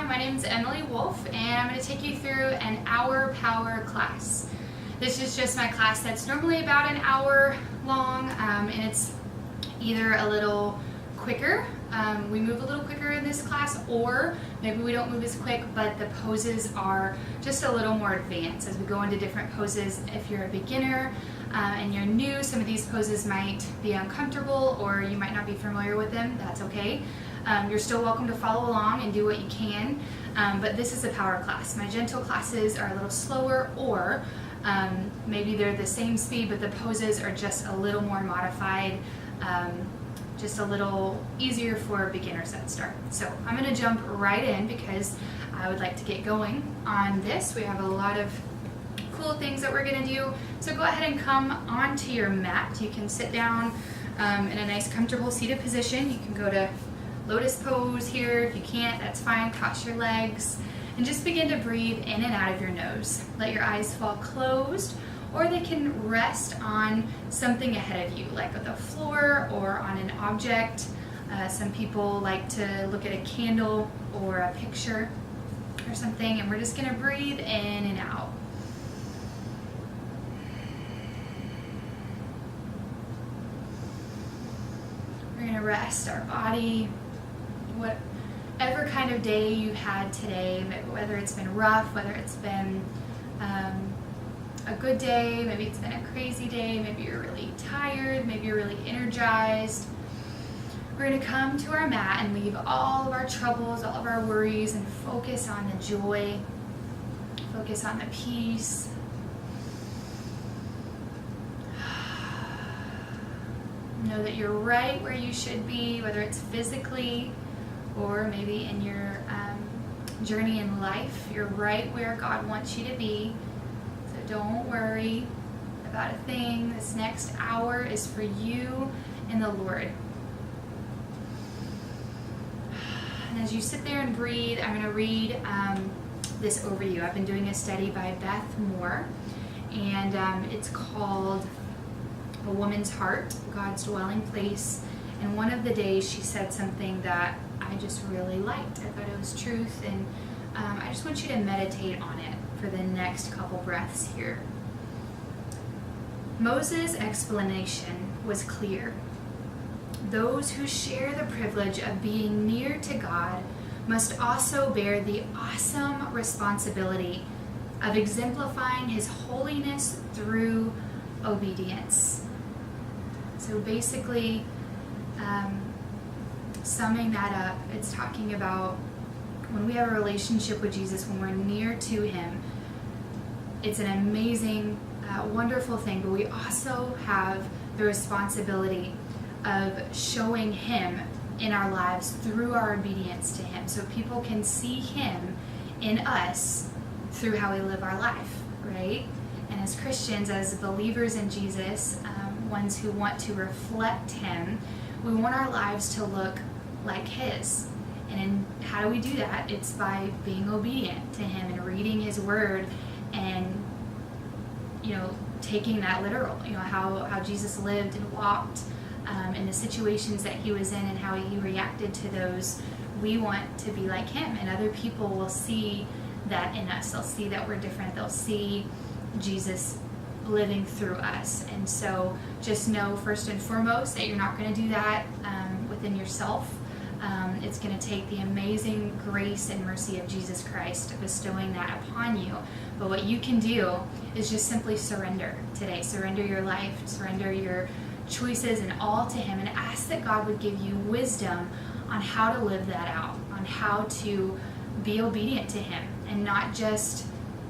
My name is Emily Wolf, and I'm going to take you through an hour power class. This is just my class that's normally about an hour long, and it's either a little quicker, we move a little quicker in this class, or maybe we don't move as quick, but the poses are just a little more advanced as we go into different poses. If you're a beginner and you're new, some of these poses might be uncomfortable or you might not be familiar with them. That's okay. You're still welcome to follow along and do what you can, but this is a power class. My gentle classes are a little slower, or maybe they're the same speed, but the poses are just a little more modified, just a little easier for beginners at start. So I'm going to jump right in because I would like to get going on this. We have a lot of cool things that we're going to do. So go ahead and come onto your mat. You can sit down in a nice comfortable seated position. You can go to lotus pose here. If you can't, that's fine. Cross your legs and just begin to breathe in and out of your nose. Let your eyes fall closed, or they can rest on something ahead of you, like the floor or on an object. Some people like to look at a candle or a picture or something, and we're just gonna breathe in and out. We're gonna rest our body. Whatever kind of day you've had today, whether it's been rough, whether it's been a good day, maybe it's been a crazy day, maybe you're really tired, maybe you're really energized. We're going to come to our mat and leave all of our troubles, all of our worries, and focus on the joy, focus on the peace. Know that you're right where you should be, whether it's physically or maybe in your journey in life. You're right where God wants you to be. So don't worry about a thing. This next hour is for you and the Lord. And as you sit there and breathe, I'm going to read this over you. I've been doing a study by Beth Moore, and it's called A Woman's Heart, God's Dwelling Place. And one of the days she said something that I just really liked. I thought it was truth, and I just want you to meditate on it for the next couple breaths here. Moses' explanation was clear. Those who share the privilege of being near to God must also bear the awesome responsibility of exemplifying His holiness through obedience. So basically, summing that up, it's talking about when we have a relationship with Jesus, when we're near to Him, it's an amazing, wonderful thing, but we also have the responsibility of showing Him in our lives through our obedience to Him, so people can see Him in us through how we live our life, right? And as Christians, as believers in Jesus, ones who want to reflect Him, we want our lives to look like His. And how do we do that? It's by being obedient to Him and reading His Word and, taking that literal, how Jesus lived and walked in the situations that He was in and how He reacted to those. We want to be like Him, and other people will see that in us. They'll see that we're different. They'll see Jesus living through us. And so just know first and foremost that you're not going to do that within yourself. It's going to take the amazing grace and mercy of Jesus Christ bestowing that upon you. But what you can do is just simply surrender today. Surrender your life, surrender your choices and all to Him, and ask that God would give you wisdom on how to live that out, on how to be obedient to Him, and not just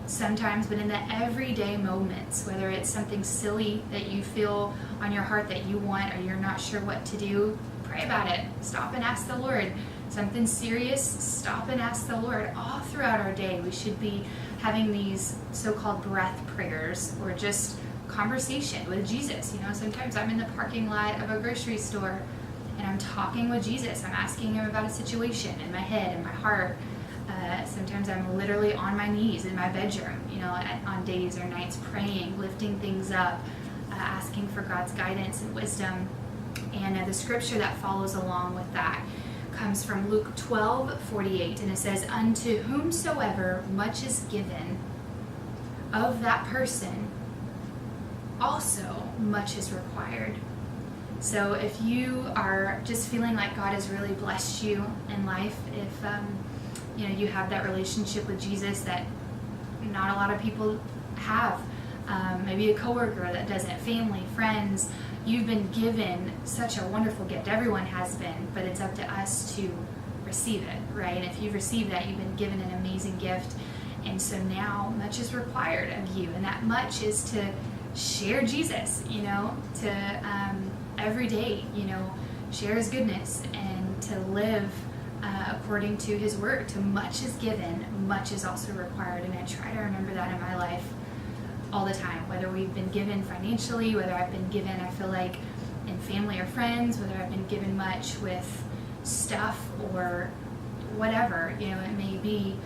sometimes, but in the everyday moments, whether it's something silly that you feel on your heart that you want or you're not sure what to do. Pray about it. Stop and ask the Lord. Something serious, stop and ask the Lord. All throughout our day, we should be having these so-called breath prayers, or just conversation with Jesus. Sometimes I'm in the parking lot of a grocery store and I'm talking with Jesus. I'm asking Him about a situation in my head, in my heart. Sometimes I'm literally on my knees in my bedroom, on days or nights, praying, lifting things up, asking for God's guidance and wisdom. And the scripture that follows along with that comes from Luke 12:48, and it says, "Unto whomsoever much is given, of that person also much is required." So if you are just feeling like God has really blessed you in life, if you have that relationship with Jesus that not a lot of people have, maybe a coworker that doesn't, family, friends, you've been given such a wonderful gift. Everyone has been, but it's up to us to receive it, right? And if you've received that, you've been given an amazing gift. And so now much is required of you, and that much is to share Jesus, to every day, share his goodness and to live according to his word. To much is given, much is also required. And I try to remember that in my life all the time, whether we've been given financially, whether I've been given, I feel like, in family or friends, whether I've been given much with stuff or whatever, it may be,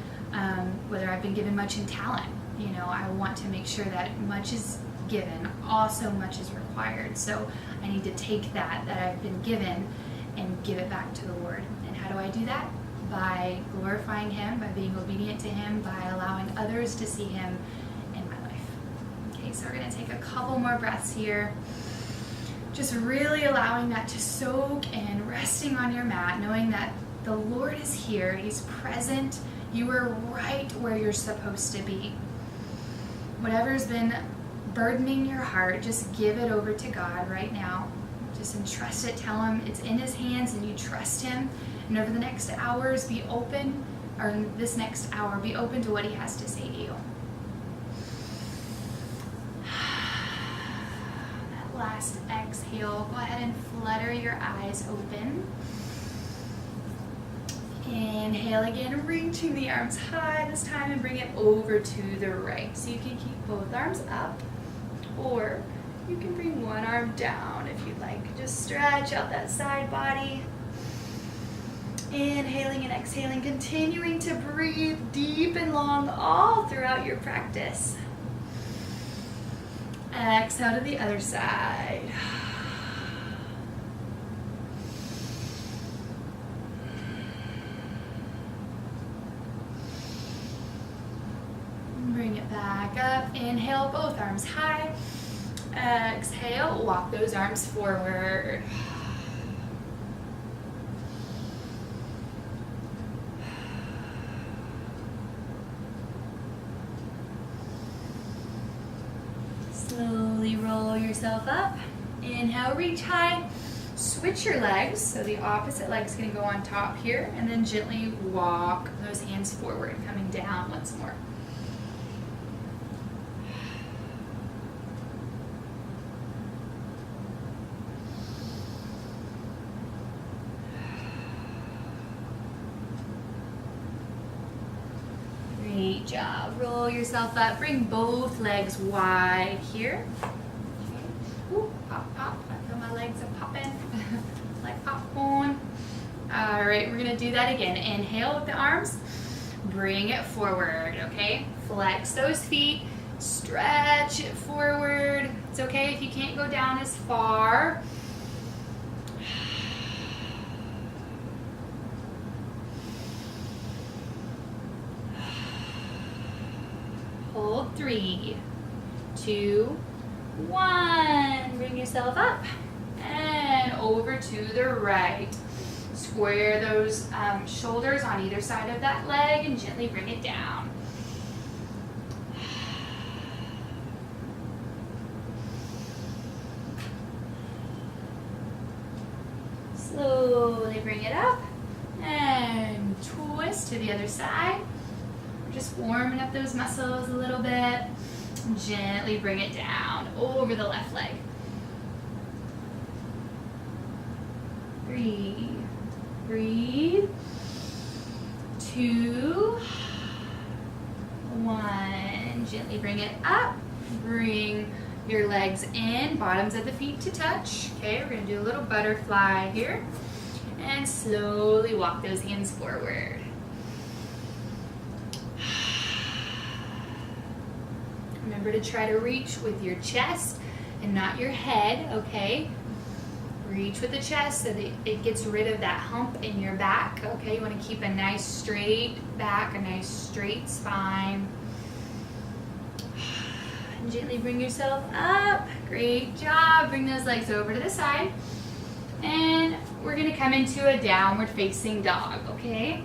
whether I've been given much in talent, I want to make sure that much is given, also much is required. So I need to take that I've been given and give it back to the Lord. And how do I do that? By glorifying him, by being obedient to him, by allowing others to see him in my life. Okay, so we're going to take a couple more breaths here. Just really allowing that to soak and resting on your mat, knowing that the Lord is here, he's present, you are right where you're supposed to be. Whatever's been burdening your heart, just give it over to God right now. Just entrust it, tell him it's in his hands and you trust him. And over the next hours, be open, or this next hour, be open to what he has to say to you. That last exhale, go ahead and flutter your eyes open. Inhale again, reaching the arms high this time, and bring it over to the right. So you can keep both arms up, or you can bring one arm down if you'd like. Just stretch out that side body. Inhaling and exhaling, continuing to breathe deep and long all throughout your practice. Exhale to the other side. Bring it back up. Inhale, both arms high. Exhale, walk those arms forward. Slowly roll yourself up. Inhale, reach high. Switch your legs, so the opposite leg's going to go on top here, and then gently walk those hands forward, coming down once more. Great job. Roll yourself up. Bring both legs wide here. Okay. Ooh, pop, pop. I feel my legs are popping like popcorn. All right, we're going to do that again. Inhale with the arms. Bring it forward, okay? Flex those feet. Stretch it forward. It's okay if you can't go down as far. Hold 3, 2, 1. Bring yourself up and over to the right. Square those shoulders on either side of that leg and gently bring it down. Slowly bring it up and twist to the other side. Just warming up those muscles a little bit. Gently bring it down over the left leg. 3, breathe. 2, 1. Gently bring it up. Bring your legs in, bottoms of the feet to touch. Okay, we're going to do a little butterfly here. And slowly walk those hands forward. Remember to try to reach with your chest and not your head, okay? Reach with the chest so that it gets rid of that hump in your back. Okay, you want to keep a nice straight back, a nice straight spine. And gently bring yourself up. Great job. Bring those legs over to the side. And we're going to come into a downward facing dog, okay?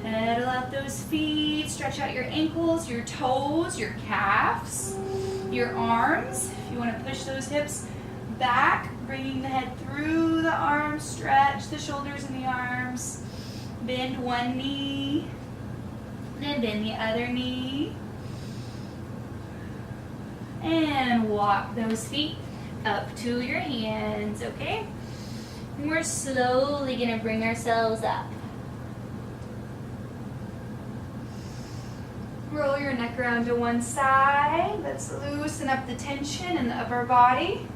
Pedal out those feet. Stretch out your ankles, your toes, your calves, your arms. If you want to push those hips back, bringing the head through the arms. Stretch the shoulders and the arms. Bend one knee. Then bend the other knee. And walk those feet up to your hands, okay? And we're slowly going to bring ourselves up. Roll your neck around to one side. Let's loosen up the tension in the upper body.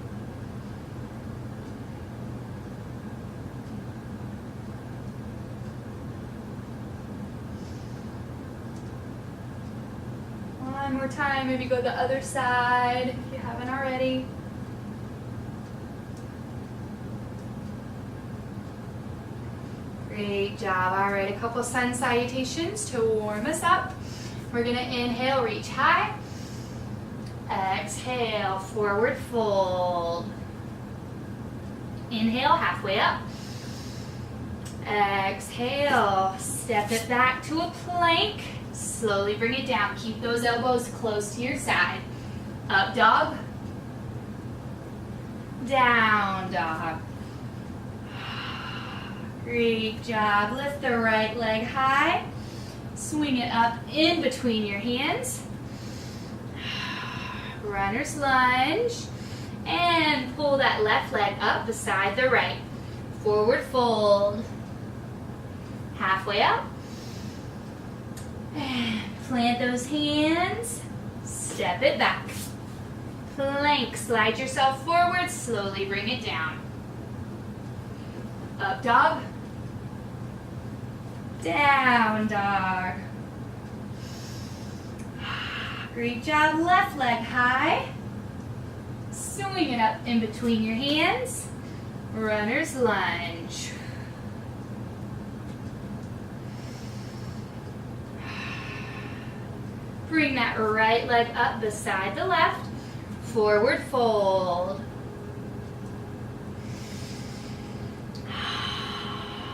One more time, maybe go the other side if you haven't already. Great job. All right, a couple sun salutations to warm us up. We're gonna inhale, reach high. Exhale, forward fold. Inhale, halfway up. Exhale, step it back to a plank. Slowly bring it down. Keep those elbows close to your side. Up dog. Down dog. Great job. Lift the right leg high. Swing it up in between your hands. Runner's lunge. And pull that left leg up beside the right. Forward fold. Halfway up. And plant those hands. Step it back. Plank. Slide yourself forward. Slowly bring it down. Up dog. Down dog. Great job. Left leg high. Swing it up in between your hands. Runner's lunge. Bring that right leg up beside the left. Forward fold.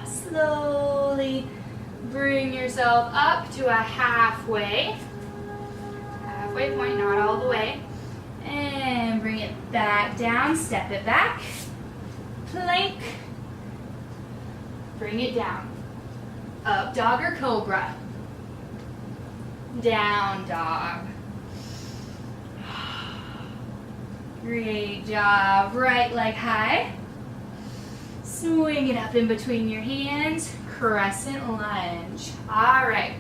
Slowly bring yourself up to a halfway point, not all the way. And bring it back down, step it back. Plank. Bring it down. Up dog or cobra. Down dog. Great job. Right leg high. Swing it up in between your hands. Crescent lunge. All right.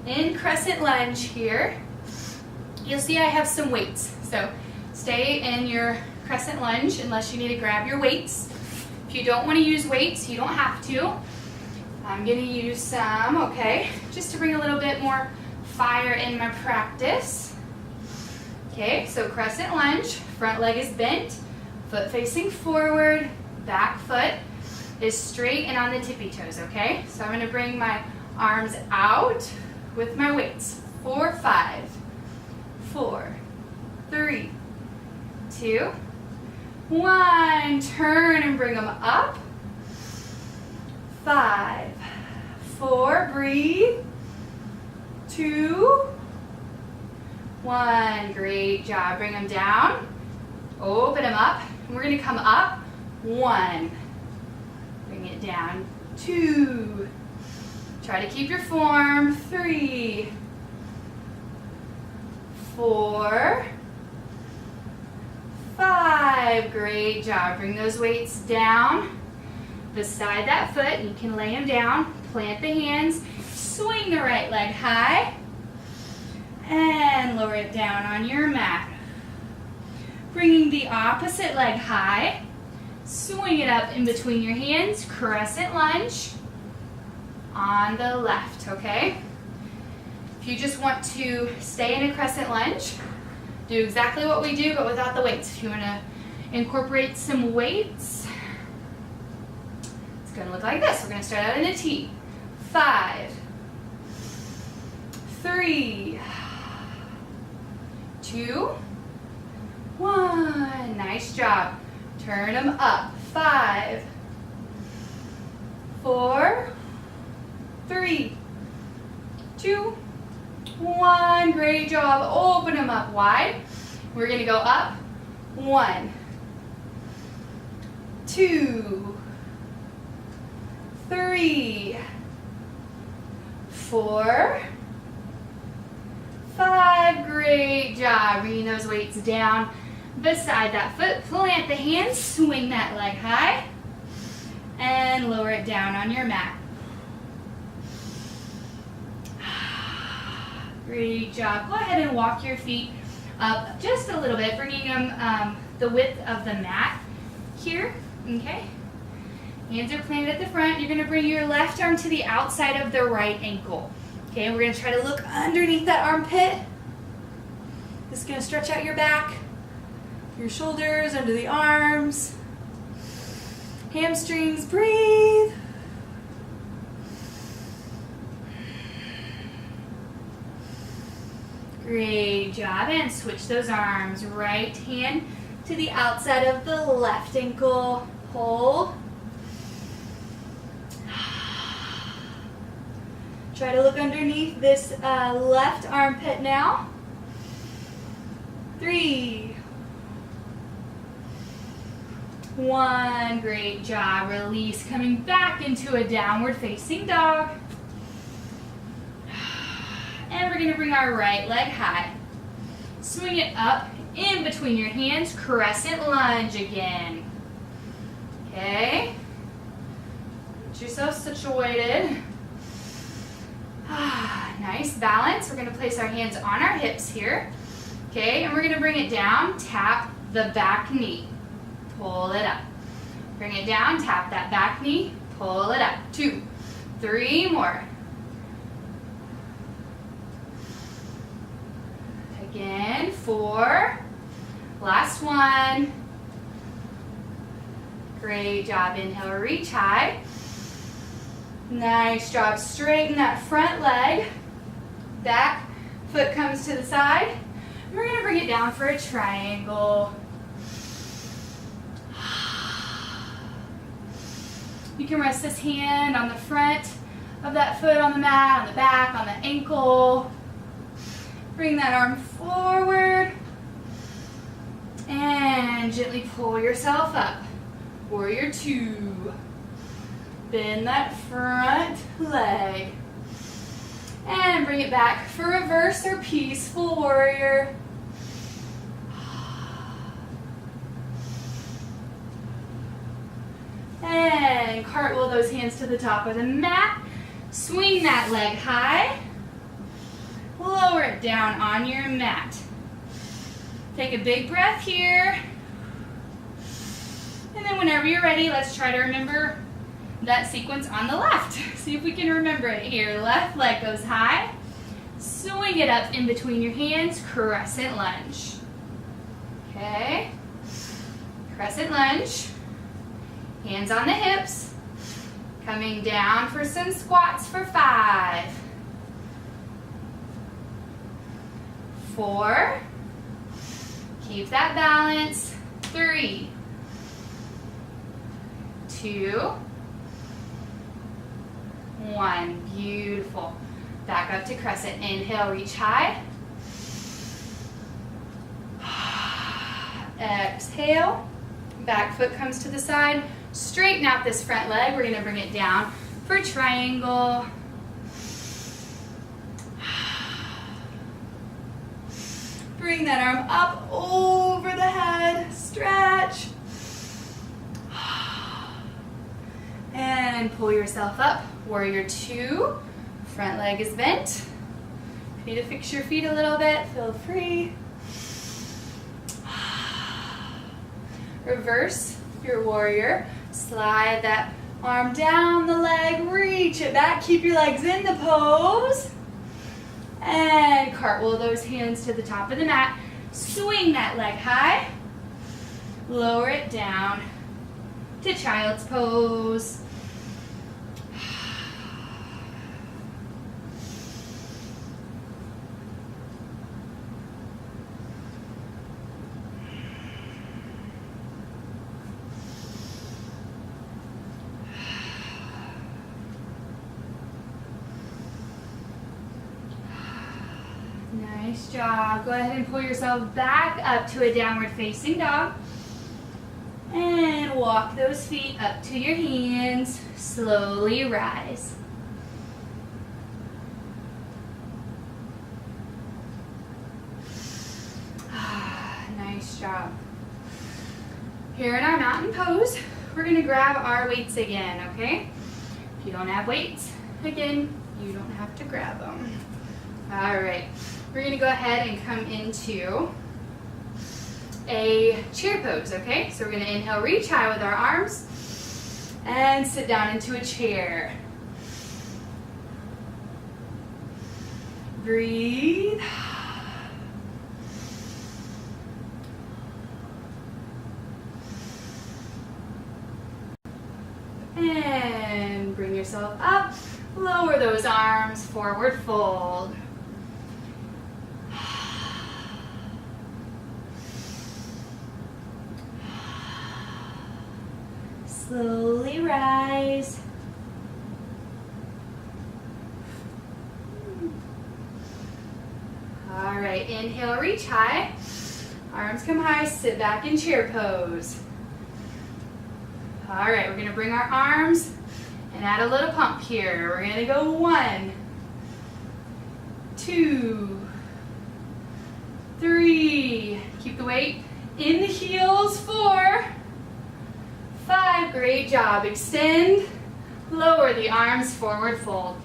In crescent lunge here, you'll see I have some weights. So stay in your crescent lunge unless you need to grab your weights. If you don't want to use weights, you don't have to. I'm going to use some, okay, just to bring a little bit more fire in my practice. Okay, so crescent lunge, front leg is bent, foot facing forward, back foot is straight and on the tippy toes, okay? So I'm gonna bring my arms out with my weights. 4, 5, 4, 3, 2, 1. Turn and bring them up. 5, 4, breathe. 2, 1. Great job. Bring them down. Open them up. And we're going to come up. 1. Bring it down. 2. Try to keep your form. 3, 4, 5. Great job. Bring those weights down beside that foot. You can lay them down. Plant the hands. Swing the right leg high and lower it down on your mat. Bringing the opposite leg high, swing it up in between your hands, crescent lunge on the left, okay? If you just want to stay in a crescent lunge, do exactly what we do, but without the weights. If you want to incorporate some weights, it's going to look like this. We're going to start out in a T. 5, 3, 2, 1. Nice job. Turn them up. 5, 4, 3, 2, 1. Great job. Open them up wide. We're going to go up. 1, 2, 3, 4, 5. Great job. Bringing those weights down beside that foot. Plant the hands. Swing that leg high. And lower it down on your mat. Great job. Go ahead and walk your feet up just a little bit, bringing them the width of the mat here. Okay. Hands are planted at the front. You're going to bring your left arm to the outside of the right ankle. Okay, and we're going to try to look underneath that armpit. This is going to stretch out your back, your shoulders, under the arms. Hamstrings, breathe. Great job. And switch those arms. Right hand to the outside of the left ankle. Hold. Try to look underneath this left armpit now. 3, 1. Great job. Release. Coming back into a downward facing dog. And we're going to bring our right leg high. Swing it up in between your hands. Crescent lunge again. Okay. Get yourself situated. Nice balance. We're going to place our hands on our hips here. Okay, and we're going to bring it down. Tap the back knee. Pull it up. Bring it down. Tap that back knee. Pull it up. 2, 3 more. Again, 4. Last one. Great job. Inhale, reach high. Nice job. Straighten that front leg. Back foot comes to the side. And we're going to bring it down for a triangle. You can rest this hand on the front of that foot on the mat, on the back, on the ankle. Bring that arm forward. And gently pull yourself up. Warrior 2. Bend that front leg. And bring it back for reverse or peaceful warrior. And cartwheel those hands to the top of the mat. Swing that leg high. Lower it down on your mat. Take a big breath here. And then whenever you're ready, let's try to remember that sequence on the left. See if we can remember it here. Left leg goes high. Swing it up in between your hands. Crescent lunge. Okay. Crescent lunge. Hands on the hips. Coming down for some squats for 5. 4. Keep that balance. 3. 2. 1. Beautiful. Back up to crescent. Inhale, reach high. Exhale. Back foot comes to the side. Straighten out this front leg. We're going to bring it down for triangle. Bring that arm up over the head. Stretch. And pull yourself up. Warrior 2. Front leg is bent. Need to fix your feet a little bit. Feel free. Reverse your warrior. Slide that arm down the leg. Reach it back. Keep your legs in the pose. And cartwheel those hands to the top of the mat. Swing that leg high. Lower it down to child's pose. Nice job. Go ahead and pull yourself back up to a downward facing dog. And walk those feet up to your hands. Slowly rise. Nice job. Here in our mountain pose, we're going to grab our weights again, okay? If you don't have weights, again, you don't have to grab them. All right. We're going to go ahead and come into a chair pose, okay? So we're going to inhale, reach high with our arms, and sit down into a chair. Breathe. And bring yourself up. Lower those arms, forward fold. Slowly rise. All right, inhale, reach high. Arms come high, sit back in chair pose. All right, we're gonna bring our arms and add a little pump here. We're gonna go 1, 2, 3. Keep the weight in the heels. 4, 5, great job. Extend, lower the arms, forward fold.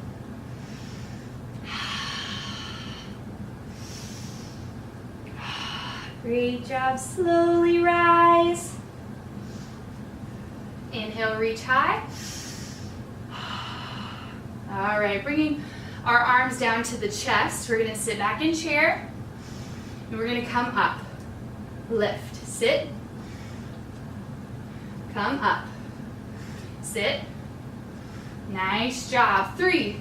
Great job, slowly rise. Inhale, reach high. All right, bringing our arms down to the chest. We're gonna sit back in chair, and we're gonna come up. Lift, sit, come up, sit. Nice job. 3,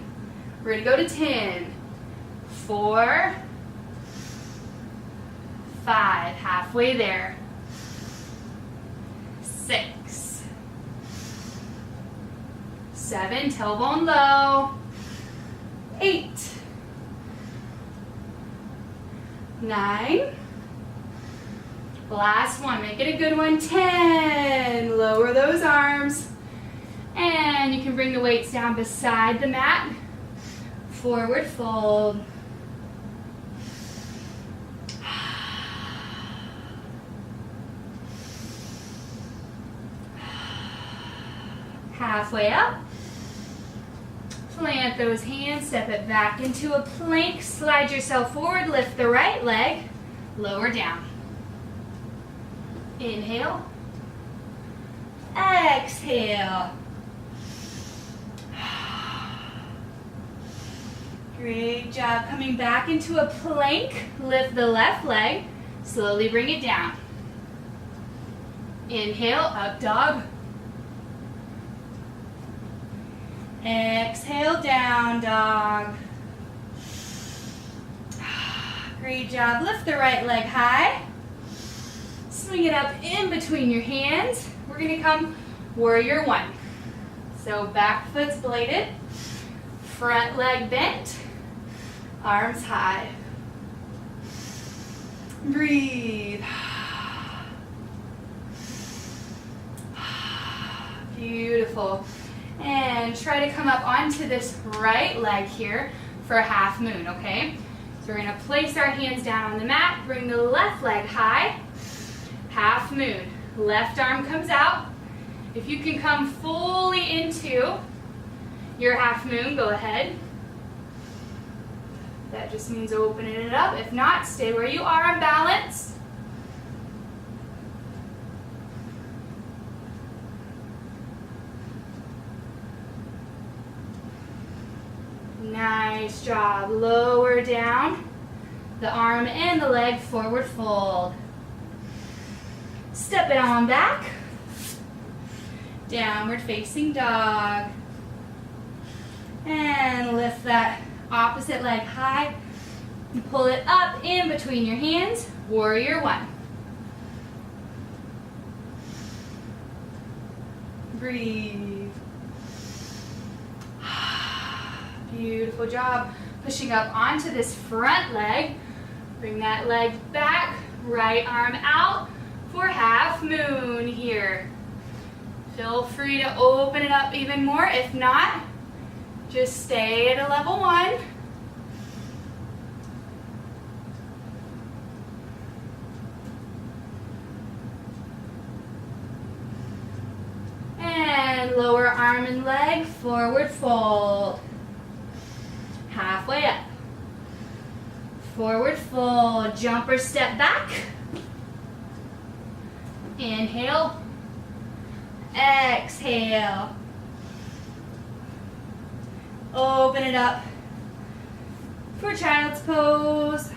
we're gonna go to 10, 4, 5, halfway there, 6, 7, tailbone low, 8, 9, last one, make it a good one, 10, lower those arms, and you can bring the weights down beside the mat, forward fold. Halfway up, plant those hands, step it back into a plank, slide yourself forward, lift the right leg, lower down. Inhale, exhale. Great job. Coming back into a plank, lift the left leg, slowly bring it down. Inhale, up dog. Exhale, down dog. Great job. Lift the right leg high. Swing it up in between your hands. We're going to come warrior 1. So back foot's bladed, front leg bent, arms high. Breathe. Beautiful. And try to come up onto this right leg here for a half moon, okay? So we're gonna place our hands down on the mat, bring the left leg high, half moon. Left arm comes out. If you can come fully into your half moon, go ahead. That just means opening it up. If not, stay where you are on balance. Nice job. Lower down the arm and the leg forward fold. Step it on back. Downward facing dog. And lift that opposite leg high. And pull it up in between your hands. Warrior one. Breathe. Beautiful job. Pushing up onto this front leg. Bring that leg back. Right arm out for half moon here. Feel free to open it up even more. If not, just stay at a level one. And lower arm and leg, forward fold. Halfway up. Forward fold, jump or step back. Inhale. Exhale. Open it up for child's pose.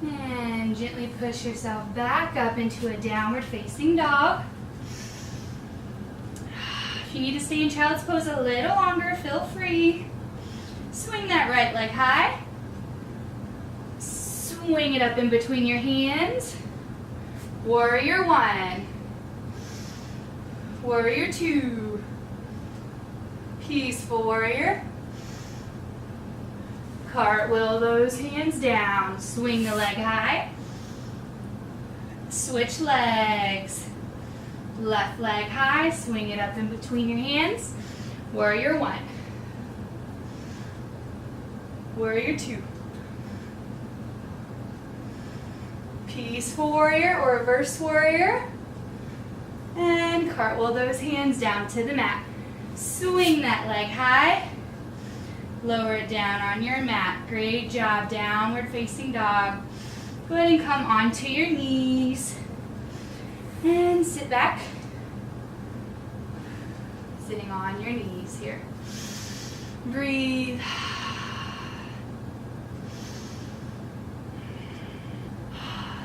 And gently push yourself back up into a downward facing dog. If you need to stay in child's pose a little longer, feel free. Swing that right leg high. Swing it up in between your hands. Warrior one. Warrior two. Peaceful warrior. Cartwheel those hands down. Swing the leg high. Switch legs. Left leg high. Swing it up in between your hands. Warrior one. Warrior two. Peaceful warrior or reverse warrior. And cartwheel those hands down to the mat. Swing that leg high. Lower it down on your mat. Great job. Downward facing dog. Go ahead and come onto your knees. And sit back. Sitting on your knees here. Breathe.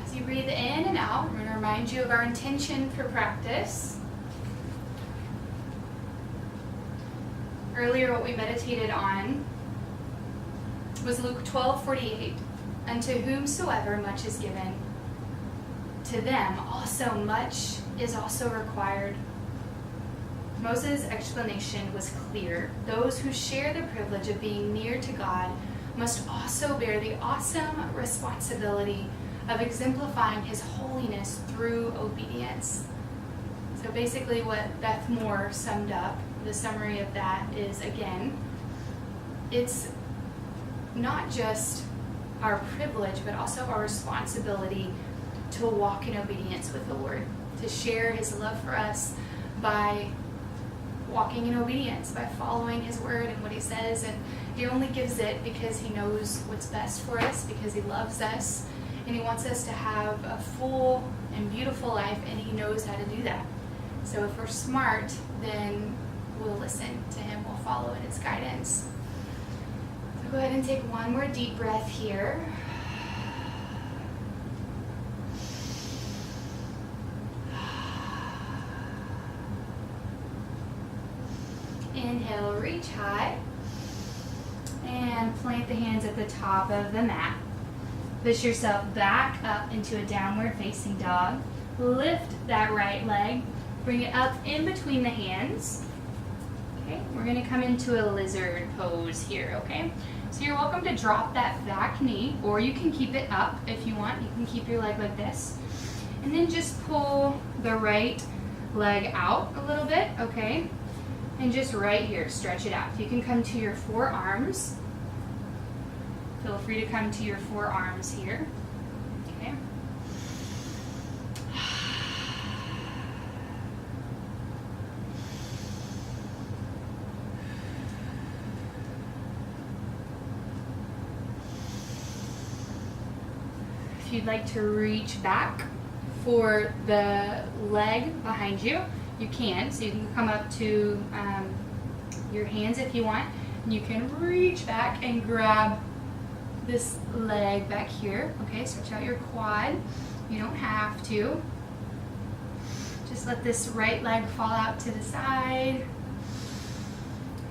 As you breathe in and out, I'm going to remind you of our intention for practice. Earlier, what we meditated on was Luke 12:48. Unto whomsoever much is given, to them also much is also required. Moses' explanation was clear. Those who share the privilege of being near to God must also bear the awesome responsibility of exemplifying His holiness through obedience. So basically what Beth Moore summed up, the summary of that is, again, it's not just our privilege, but also our responsibility to walk in obedience with the Lord, to share His love for us by walking in obedience, by following His word and what He says. And He only gives it because He knows what's best for us, because He loves us, and He wants us to have a full and beautiful life, and He knows how to do that. So if we're smart, then we'll listen to Him, we'll follow in His guidance. So go ahead and take one more deep breath here. Inhale, reach high, and plant the hands at the top of the mat. Push yourself back up into a downward facing dog. Lift that right leg, bring it up in between the hands. Okay, we're going to come into a lizard pose here, okay? So you're welcome to drop that back knee, or you can keep it up if you want. You can keep your leg like this. And then just pull the right leg out a little bit, okay? And just right here, stretch it out. If you can come to your forearms, feel free to come to your forearms here, okay? If you'd like to reach back for the leg behind you, you can. So you can come up to your hands if you want. And you can reach back and grab this leg back here. Okay, stretch out your quad. You don't have to. Just let this right leg fall out to the side.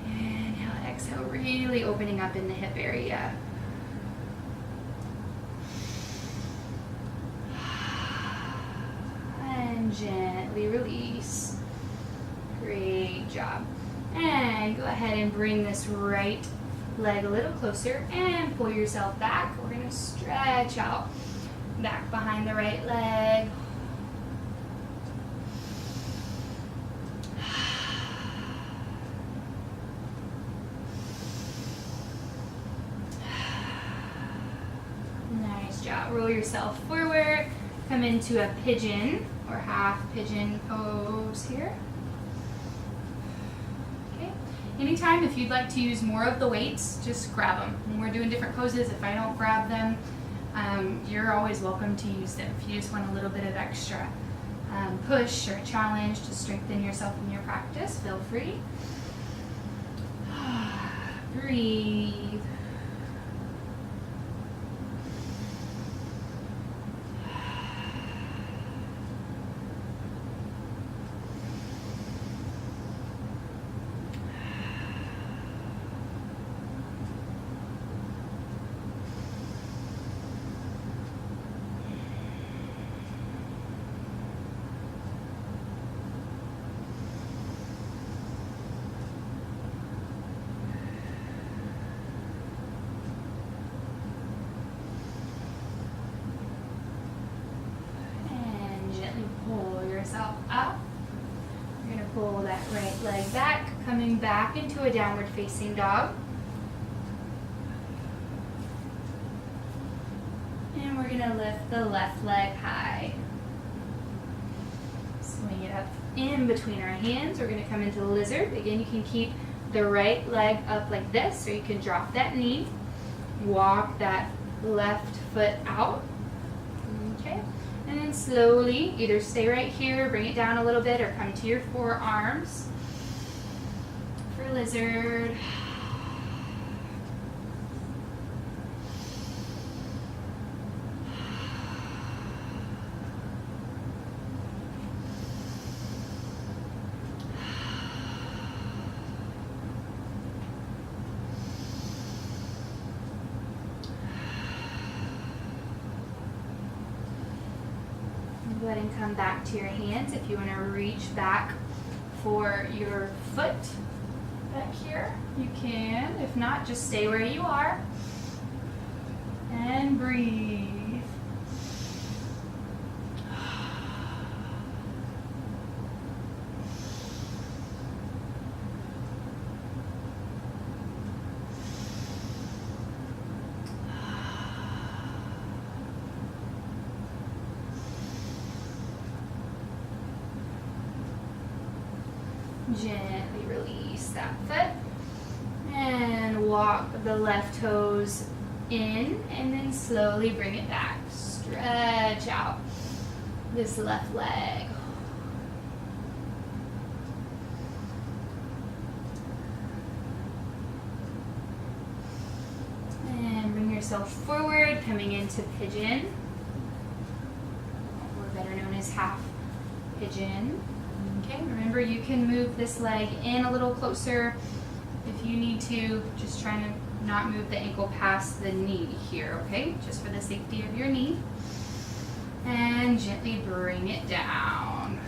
Inhale, exhale, really opening up in the hip area. And gently release. Great job. And go ahead and bring this right leg a little closer and pull yourself back. We're going to stretch out back behind the right leg. Nice job. Roll yourself forward. Come into a pigeon or half pigeon pose here. Okay. Anytime if you'd like to use more of the weights, just grab them. When we're doing different poses, if I don't grab them, you're always welcome to use them. If you just want a little bit of extra push or challenge to strengthen yourself in your practice, feel free. Breathe. Up. You're going to pull that right leg back, coming back into a downward facing dog. And we're going to lift the left leg high. Swing it up in between our hands. We're going to come into lizard. Again, you can keep the right leg up like this, or you can drop that knee. Walk that left foot out. Okay. And then slowly, either stay right here, bring it down a little bit, or come to your forearms for lizard. Go ahead and come back to your hands. If you want to reach back for your foot back here, you can. If not, just stay where you are and breathe. Gently release that foot and walk the left toes in and then slowly bring it back. Stretch out this left leg. And bring yourself forward, coming into pigeon, or better known as half pigeon. Okay, remember you can move this leg in a little closer if you need to, just trying to not move the ankle past the knee here, okay? Just for the safety of your knee. And gently bring it down.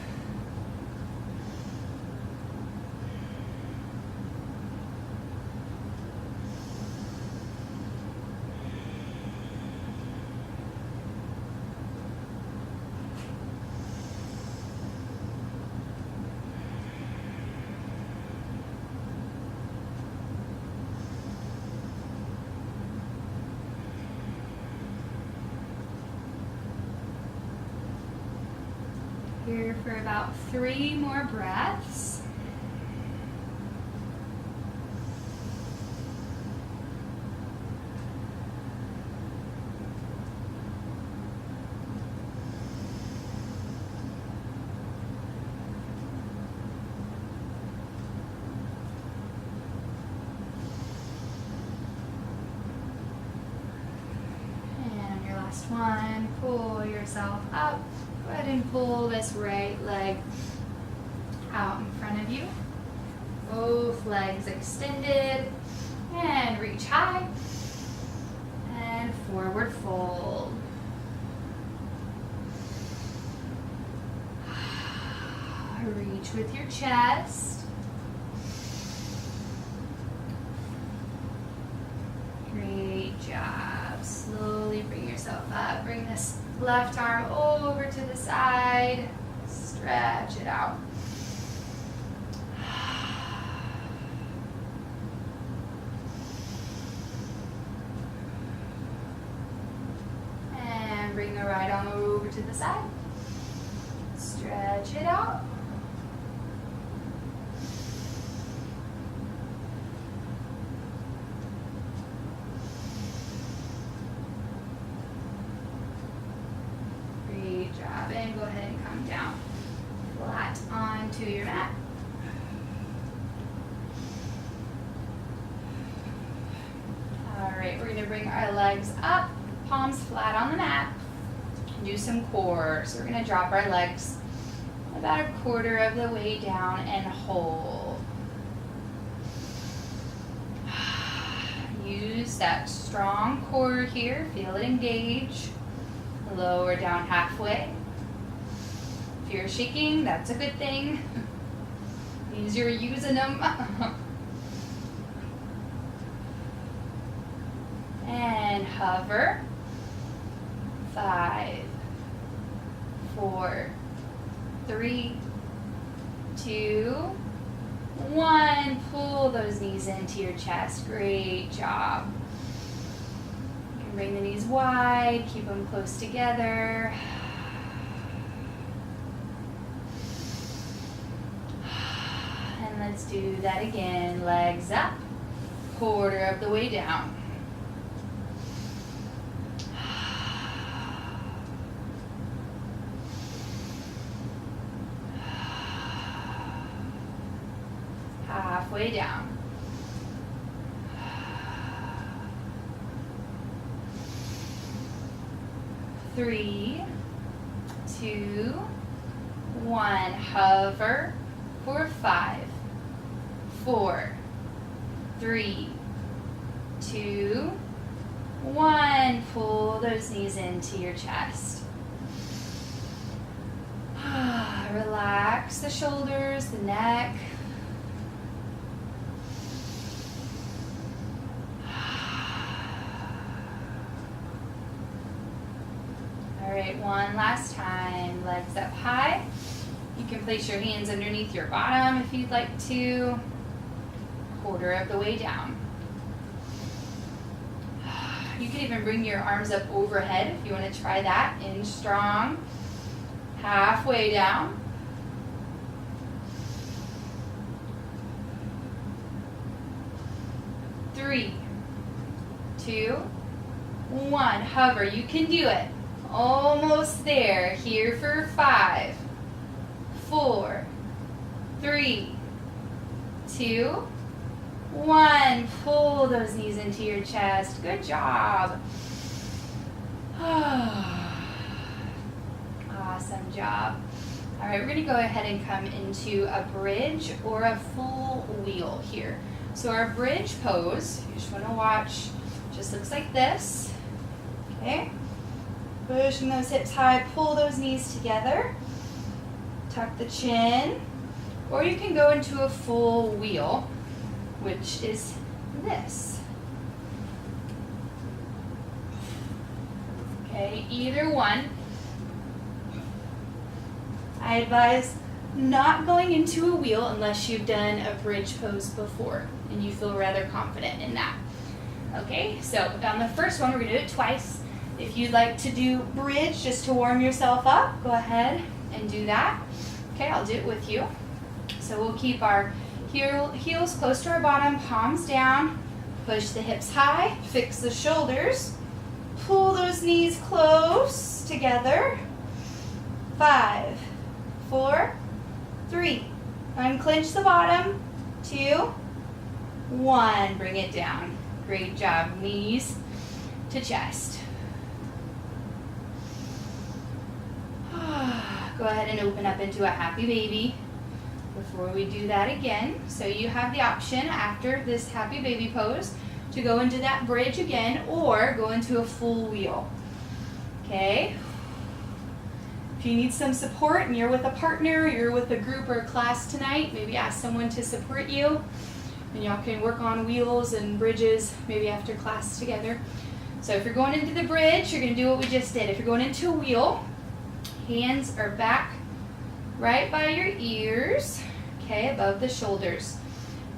Here for about 3 more breaths. last one. Pull yourself up. Go ahead and pull this right leg out in front of you. Both legs extended. And reach high. And forward fold. Reach with your chest. Great job. Slowly bring yourself up. Bring this left arm over to the side. Stretch it out. And bring the right arm over to the side. Stretch it out. And go ahead and come down flat onto your mat. All right, we're going to bring our legs up, palms flat on the mat, and do some core. So we're going to drop our legs about a quarter of the way down and hold. Use that strong core here, feel it engage. Lower down halfway. If you're shaking, that's a good thing. Means you're using them. And hover. 5, 4, 3, 2, 1. Pull those knees into your chest. Great job. Bring the knees wide, keep them close together. And let's do that again. Legs up, quarter of the way down. Halfway down. 3, 2, 1. Hover for 5, 4, 3, 2, 1. Pull those knees into your chest. Relax the shoulders, the neck. All right, one last time. Legs up high. You can place your hands underneath your bottom if you'd like to. Quarter of the way down. You can even bring your arms up overhead if you want to try that. In strong. Halfway down. Three, 2, 1. Hover. You can do it. Almost there. Here for 5, 4, 3, 2, 1. Pull those knees into your chest. Good job. Awesome job. All right, we're going to go ahead and come into a bridge or a full wheel here. So our bridge pose, you just want to watch, just looks like this. Okay. Pushing those hips high, pull those knees together. Tuck the chin. Or you can go into a full wheel, which is this. Okay, either one. I advise not going into a wheel unless you've done a bridge pose before and you feel rather confident in that. Okay, so on the first one, we're going to do it twice. If you'd like to do bridge just to warm yourself up, go ahead and do that. Okay, I'll do it with you. So we'll keep our heels close to our bottom, palms down, push the hips high, fix the shoulders, pull those knees close together. 5, 4, 3. Unclench the bottom. 2, 1. Bring it down. Great job. Knees to chest. Go ahead and open up into a happy baby before we do that again. So you have the option after this happy baby pose to go into that bridge again or go into a full wheel. Okay? If you need some support and you're with a partner, you're with a group or a class tonight, maybe ask someone to support you. And y'all can work on wheels and bridges maybe after class together. So if you're going into the bridge, you're going to do what we just did. If you're going into a wheel, hands are back right by your ears, okay, above the shoulders.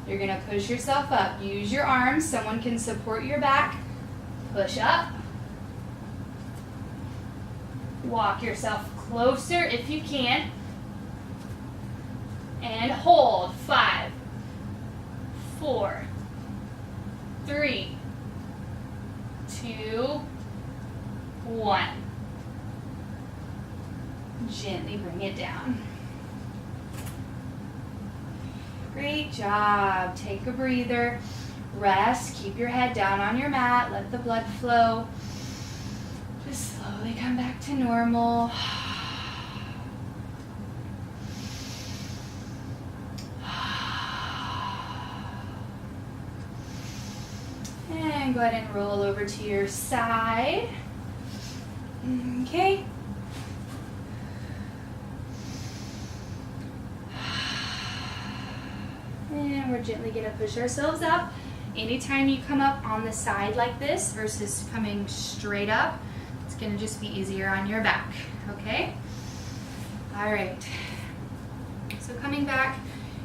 You're going to push yourself up. Use your arms. Someone can support your back. Push up. Walk yourself closer if you can. And hold. 5, 4, 3, 2, 1. Gently bring it down. Great job. Take a breather. Rest. Keep your head down on your mat. Let the blood flow. Just slowly come back to normal. And go ahead and roll over to your side. Okay. And we're gently going to push ourselves up. Anytime you come up on the side like this versus coming straight up, it's going to just be easier on your back. Okay? All right. So coming back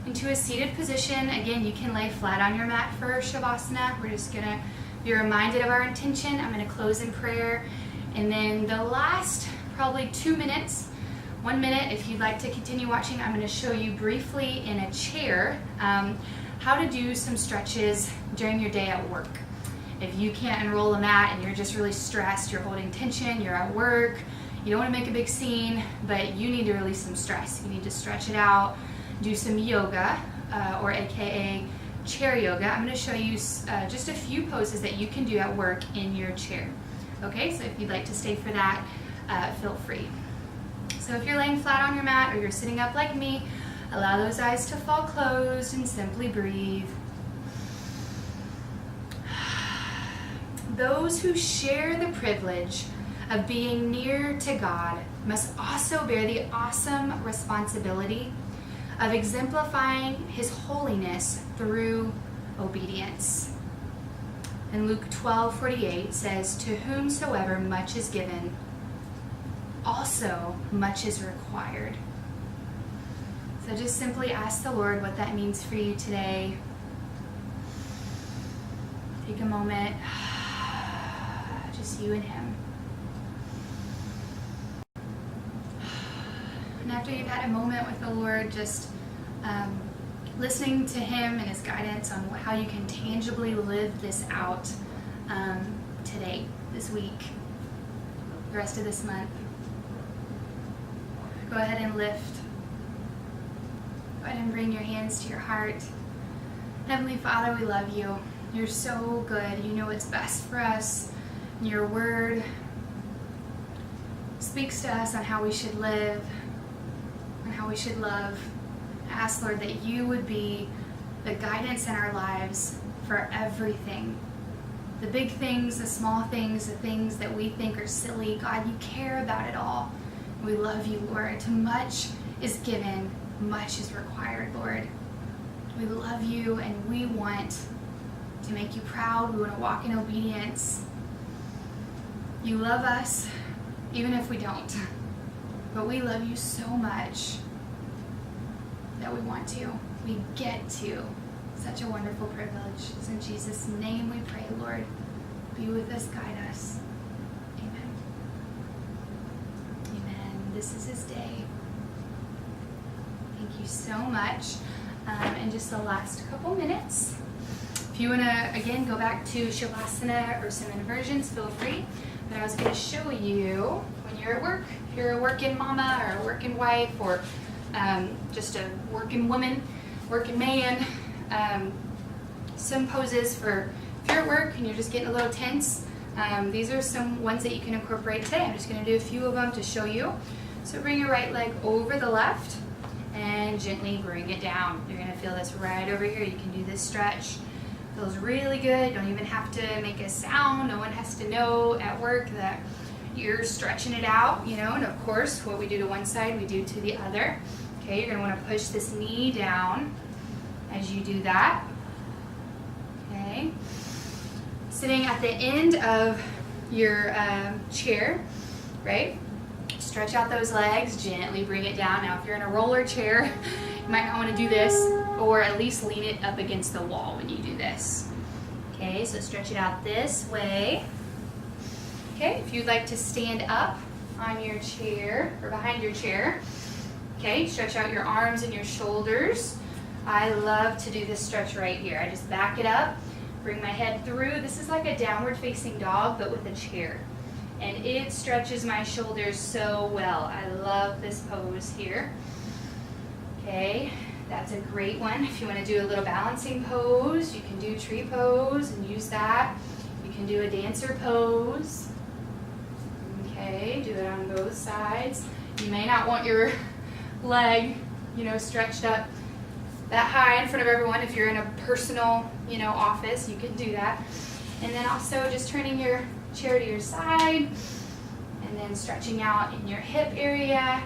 into a seated position. Again, you can lay flat on your mat for Shavasana. We're just going to be reminded of our intention. I'm going to close in prayer. And then the last probably 2 minutes, 1 minute, if you'd like to continue watching, I'm going to show you briefly in a chair how to do some stretches during your day at work. If you can't unroll a mat and you're just really stressed, you're holding tension, you're at work, you don't want to make a big scene, but you need to release some stress. You need to stretch it out, do some yoga, or AKA chair yoga. I'm going to show you just a few poses that you can do at work in your chair. Okay, so if you'd like to stay for that, feel free. So if you're laying flat on your mat or you're sitting up like me, allow those eyes to fall closed and simply breathe. Those who share the privilege of being near to God must also bear the awesome responsibility of exemplifying His holiness through obedience. And Luke 12:48 says, "To whomsoever much is given, also much is required." So just simply ask the Lord what that means for you today. Take a moment, just you and Him. And after you've had a moment with the Lord, just listening to Him and His guidance on how you can tangibly live this out today, this week, the rest of this month. Go ahead and lift. Go ahead and bring your hands to your heart. Heavenly Father, we love you. You're so good. You know what's best for us. Your word speaks to us on how we should live and how we should love. I ask, Lord, that you would be the guidance in our lives for everything. The big things, the small things, the things that we think are silly. God, you care about it all. We love you, Lord. To much is given, much is required, Lord. We love you and we want to make you proud. We want to walk in obedience. You love us, even if we don't. But we love you so much that we want to. We get to. Such a wonderful privilege. It's in Jesus' name we pray, Lord. Be with us, guide us. Amen. Amen. This is His day. Thank you so much. In just the last couple minutes, if you want to, again, go back to Shavasana or some inversions, feel free. But I was going to show you when you're at work, if you're a working mama or a working wife or just a working woman, working man, some poses for if you're at work and you're just getting a little tense. These are some ones that you can incorporate today. I'm just going to do a few of them to show you. So bring your right leg over the left and gently bring it down. You're gonna feel this right over here. You can do this stretch. Feels really good. Don't even have to make a sound. No one has to know at work that you're stretching it out, you know, and of course, what we do to one side, we do to the other. Okay, you're gonna wanna push this knee down as you do that. Okay. Sitting at the end of your chair, right? Stretch out those legs, gently bring it down. Now, if you're in a roller chair, you might not want to do this, or at least lean it up against the wall when you do this. Okay, so stretch it out this way. Okay, if you'd like to stand up on your chair or behind your chair, okay, stretch out your arms and your shoulders. I love to do this stretch right here. I just back it up, bring my head through. This is like a downward facing dog, but with a chair. And it stretches my shoulders so well. I love this pose here. Okay, that's a great one. If you want to do a little balancing pose, you can do tree pose and use that. You can do a dancer pose. Okay, do it on both sides. You may not want your leg, you know, stretched up that high in front of everyone. If you're in a personal, you know, office, you can do that. And then also just turning your chair to your side and then stretching out in your hip area,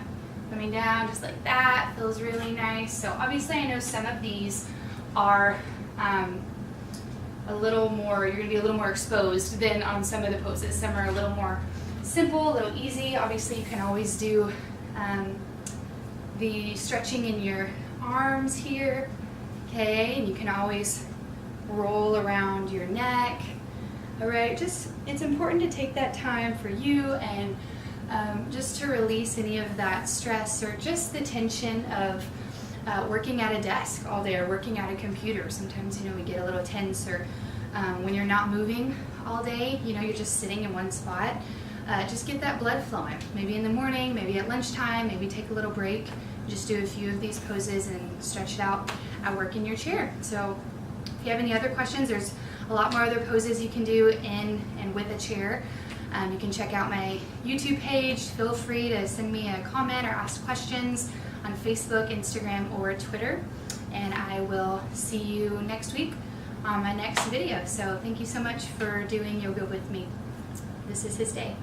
coming down just like that. Feels really nice. So obviously I know some of these are a little more, you're gonna be a little more exposed than on some of the poses. Some are a little more simple, a little easy. Obviously you can always do the stretching in your arms here, okay, and you can always roll around your neck. All right, just it's important to take that time for you and just to release any of that stress or just the tension of working at a desk all day or working at a computer. Sometimes, you know, we get a little tense, or when you're not moving all day, you know, you're just sitting in one spot. Just get that blood flowing. Maybe in the morning, maybe at lunchtime, maybe take a little break. Just do a few of these poses and stretch it out at work in your chair. So if you have any other questions, there's a lot more other poses you can do in and with a chair. You can check out my YouTube page. Feel free to send me a comment or ask questions on Facebook, Instagram, or Twitter. And I will see you next week on my next video. So thank you so much for doing yoga with me. This is his day.